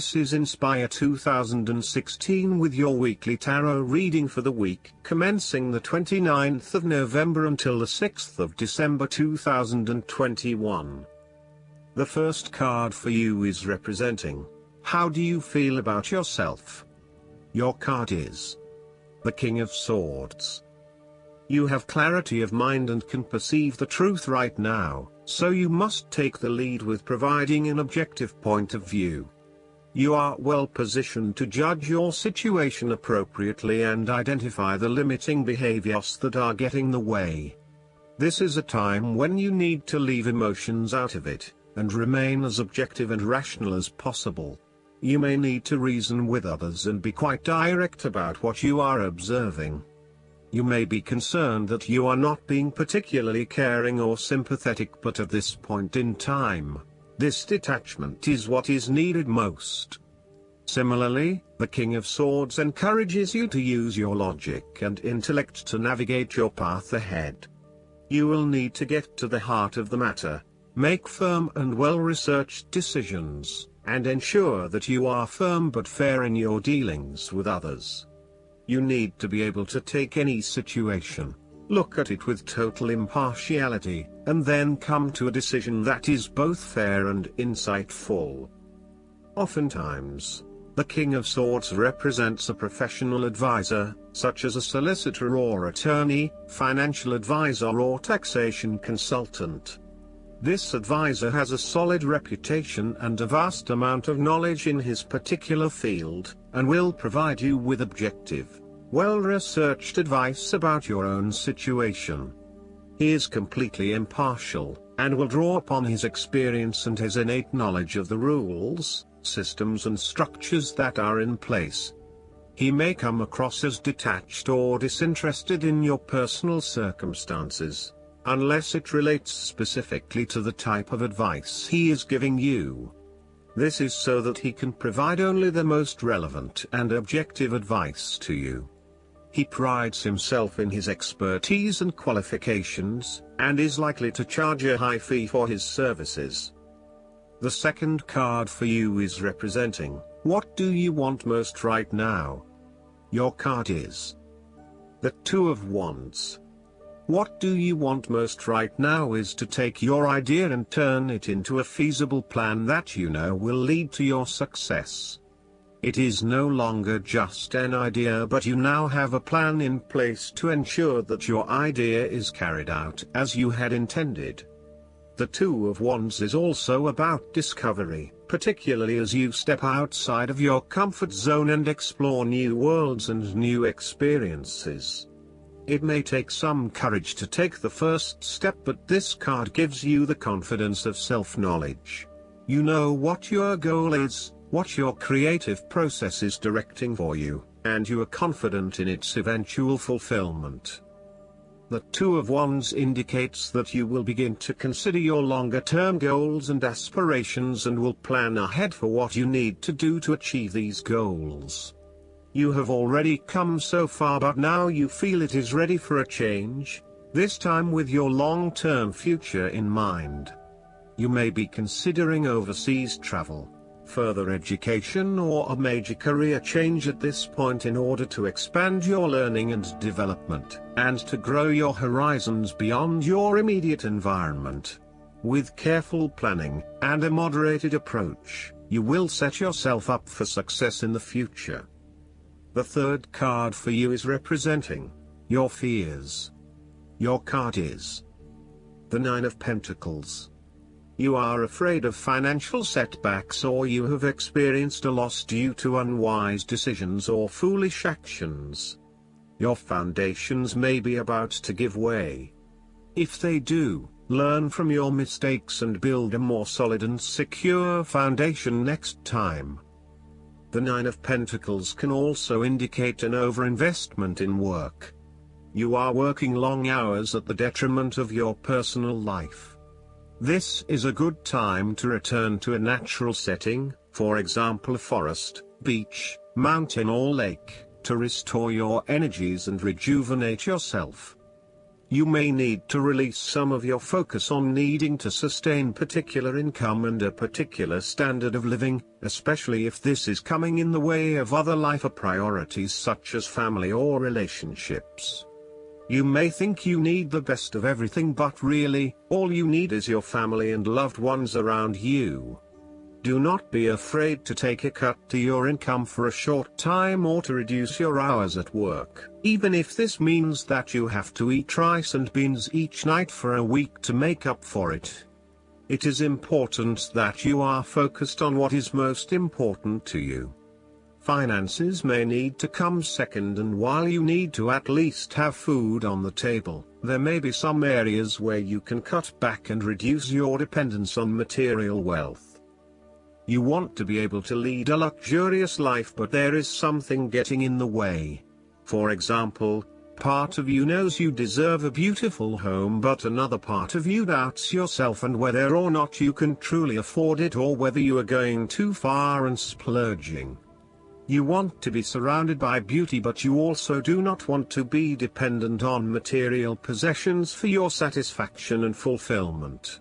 This is Inspire 2016 with your weekly tarot reading for the week commencing the 29th of November until the 6th of December 2021. The first card for you is representing, how do you feel about yourself? Your card is the King of Swords. You have clarity of mind and can perceive the truth right now, so you must take the lead with providing an objective point of view. You are well positioned to judge your situation appropriately and identify the limiting behaviors that are getting in the way. This is a time when you need to leave emotions out of it, and remain as objective and rational as possible. You may need to reason with others and be quite direct about what you are observing. You may be concerned that you are not being particularly caring or sympathetic, but at this point in time, this detachment is what is needed most. Similarly, the King of Swords encourages you to use your logic and intellect to navigate your path ahead. You will need to get to the heart of the matter, make firm and well-researched decisions, and ensure that you are firm but fair in your dealings with others. You need to be able to take any situation, look at it with total impartiality, and then come to a decision that is both fair and insightful. Oftentimes, the King of Swords represents a professional advisor, such as a solicitor or attorney, financial advisor or taxation consultant. This advisor has a solid reputation and a vast amount of knowledge in his particular field, and will provide you with objective, well-researched advice about your own situation. He is completely impartial, and will draw upon his experience and his innate knowledge of the rules, systems and structures that are in place. He may come across as detached or disinterested in your personal circumstances, unless it relates specifically to the type of advice he is giving you. This is so that he can provide only the most relevant and objective advice to you. He prides himself in his expertise and qualifications, and is likely to charge a high fee for his services. The second card for you is representing, what do you want most right now? Your card is the Two of Wands. What do you want most right now is to take your idea and turn it into a feasible plan that you know will lead to your success. It is no longer just an idea, but you now have a plan in place to ensure that your idea is carried out as you had intended. The Two of Wands is also about discovery, particularly as you step outside of your comfort zone and explore new worlds and new experiences. It may take some courage to take the first step, but this card gives you the confidence of self-knowledge. You know what your goal is, what your creative process is directing for you, and you are confident in its eventual fulfillment. The Two of Wands indicates that you will begin to consider your longer-term goals and aspirations and will plan ahead for what you need to do to achieve these goals. You have already come so far, but now you feel it is ready for a change, this time with your long-term future in mind. You may be considering overseas travel, further education or a major career change at this point in order to expand your learning and development, and to grow your horizons beyond your immediate environment. With careful planning, and a moderated approach, you will set yourself up for success in the future. The third card for you is representing your fears. Your card is the Nine of Pentacles. You are afraid of financial setbacks, or you have experienced a loss due to unwise decisions or foolish actions. Your foundations may be about to give way. If they do, learn from your mistakes and build a more solid and secure foundation next time. The Nine of Pentacles can also indicate an overinvestment in work. You are working long hours at the detriment of your personal life. This is a good time to return to a natural setting, for example a forest, beach, mountain or lake, to restore your energies and rejuvenate yourself. You may need to release some of your focus on needing to sustain particular income and a particular standard of living, especially if this is coming in the way of other life priorities such as family or relationships. You may think you need the best of everything, but really, all you need is your family and loved ones around you. Do not be afraid to take a cut to your income for a short time or to reduce your hours at work, even if this means that you have to eat rice and beans each night for a week to make up for it. It is important that you are focused on what is most important to you. Finances may need to come second, and while you need to at least have food on the table, there may be some areas where you can cut back and reduce your dependence on material wealth. You want to be able to lead a luxurious life, but there is something getting in the way. For example, part of you knows you deserve a beautiful home, but another part of you doubts yourself and whether or not you can truly afford it, or whether you are going too far and splurging. You want to be surrounded by beauty, but you also do not want to be dependent on material possessions for your satisfaction and fulfillment.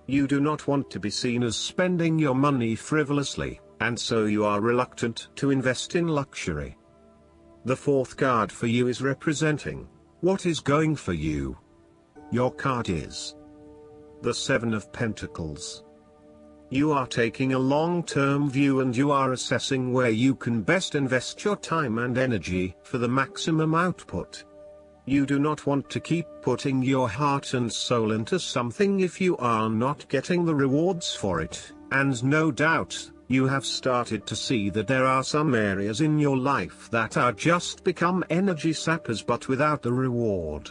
You do not want to be seen as spending your money frivolously, and so you are reluctant to invest in luxury. The fourth card for you is representing what is going for you. Your card is the Seven of Pentacles. You are taking a long-term view and you are assessing where you can best invest your time and energy for the maximum output. You do not want to keep putting your heart and soul into something if you are not getting the rewards for it, and no doubt, you have started to see that there are some areas in your life that are just become energy sappers but without the reward.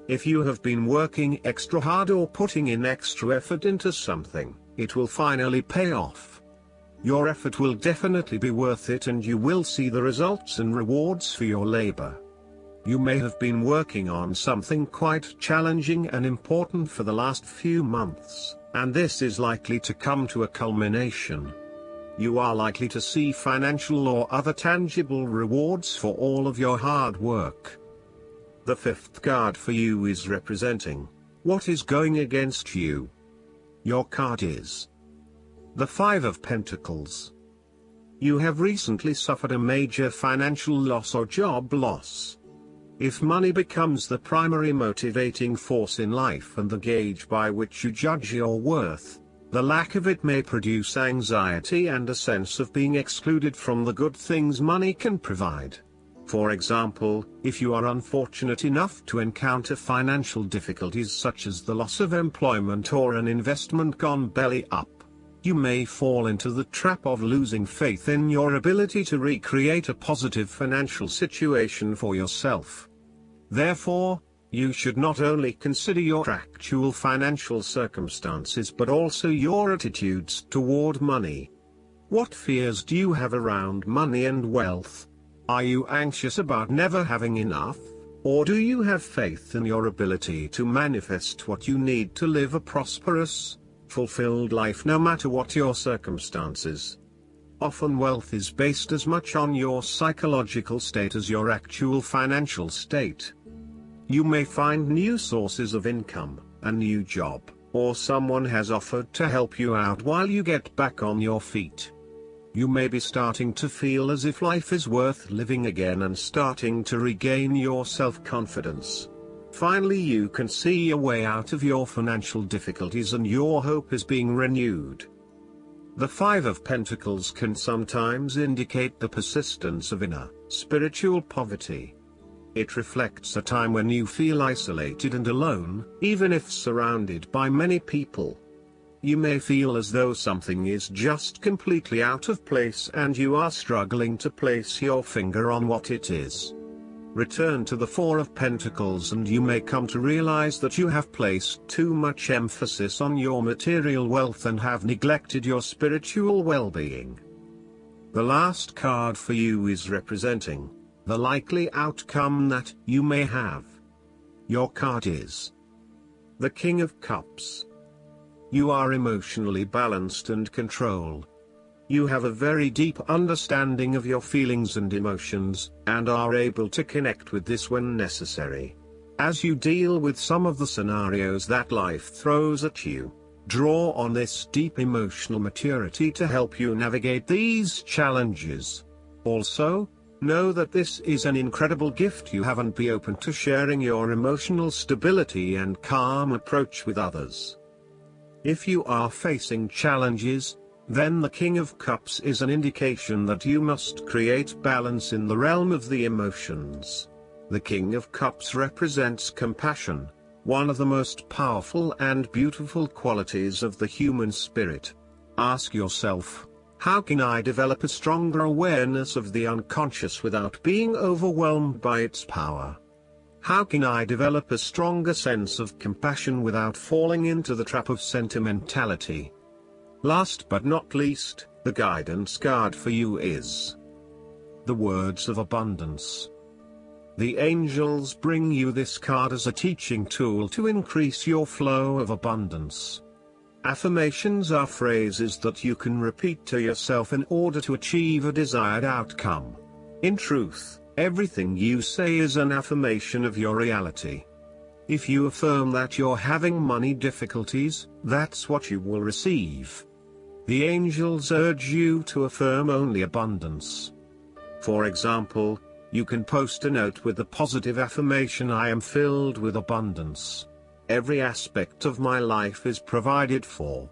If you have been working extra hard or putting in extra effort into something, it will finally pay off. Your effort will definitely be worth it and you will see the results and rewards for your labor. You may have been working on something quite challenging and important for the last few months, and this is likely to come to a culmination. You are likely to see financial or other tangible rewards for all of your hard work. The fifth card for you is representing what is going against you. Your card is the Five of Pentacles. You have recently suffered a major financial loss or job loss. If money becomes the primary motivating force in life and the gauge by which you judge your worth, the lack of it may produce anxiety and a sense of being excluded from the good things money can provide. For example, if you are unfortunate enough to encounter financial difficulties such as the loss of employment or an investment gone belly up, you may fall into the trap of losing faith in your ability to recreate a positive financial situation for yourself. Therefore, you should not only consider your actual financial circumstances but also your attitudes toward money. What fears do you have around money and wealth? Are you anxious about never having enough, or do you have faith in your ability to manifest what you need to live a prosperous, fulfilled life no matter what your circumstances? Often wealth is based as much on your psychological state as your actual financial state. You may find new sources of income, a new job, or someone has offered to help you out while you get back on your feet. You may be starting to feel as if life is worth living again and starting to regain your self-confidence. Finally, you can see a way out of your financial difficulties and your hope is being renewed. The Five of Pentacles can sometimes indicate the persistence of inner, spiritual poverty. It reflects a time when you feel isolated and alone, even if surrounded by many people. You may feel as though something is just completely out of place and you are struggling to place your finger on what it is. Return to the Four of Pentacles and you may come to realize that you have placed too much emphasis on your material wealth and have neglected your spiritual well-being. The last card for you is representing the likely outcome that you may have. Your card is the King of Cups. You are emotionally balanced and controlled. You have a very deep understanding of your feelings and emotions, and are able to connect with this when necessary. As you deal with some of the scenarios that life throws at you, draw on this deep emotional maturity to help you navigate these challenges. Also, know that this is an incredible gift you have, and be open to sharing your emotional stability and calm approach with others. If you are facing challenges, then the King of Cups is an indication that you must create balance in the realm of the emotions. The King of Cups represents compassion, one of the most powerful and beautiful qualities of the human spirit. Ask yourself, how can I develop a stronger awareness of the unconscious without being overwhelmed by its power? How can I develop a stronger sense of compassion without falling into the trap of sentimentality? Last but not least, the guidance card for you is the words of abundance. The angels bring you this card as a teaching tool to increase your flow of abundance. Affirmations are phrases that you can repeat to yourself in order to achieve a desired outcome. In truth, everything you say is an affirmation of your reality. If you affirm that you're having money difficulties, that's what you will receive. The angels urge you to affirm only abundance. For example, you can post a note with the positive affirmation, I am filled with abundance. Every aspect of my life is provided for.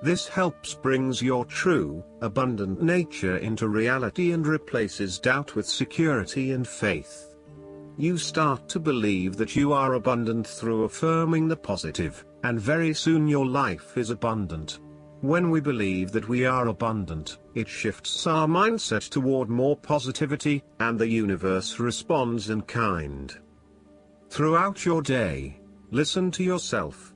This helps brings your true, abundant nature into reality and replaces doubt with security and faith. You start to believe that you are abundant through affirming the positive, and very soon your life is abundant. When we believe that we are abundant, it shifts our mindset toward more positivity, and the universe responds in kind. Throughout your day, listen to yourself.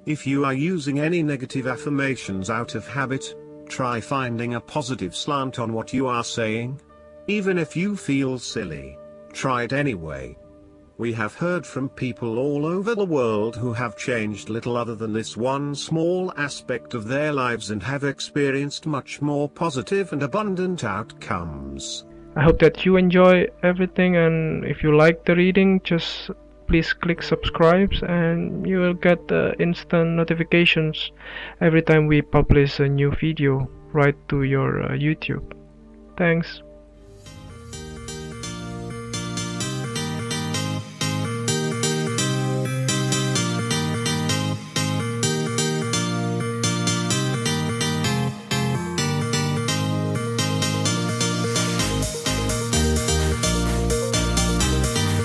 If you are using any negative affirmations out of habit, try finding a positive slant on what you are saying. Even if you feel silly, try it anyway. We have heard from people all over the world who have changed little other than this one small aspect of their lives and have experienced much more positive and abundant outcomes. I hope that you enjoy everything, and if you like the reading, just please click subscribe and you will get instant notifications every time we publish a new video right to your YouTube. Thanks.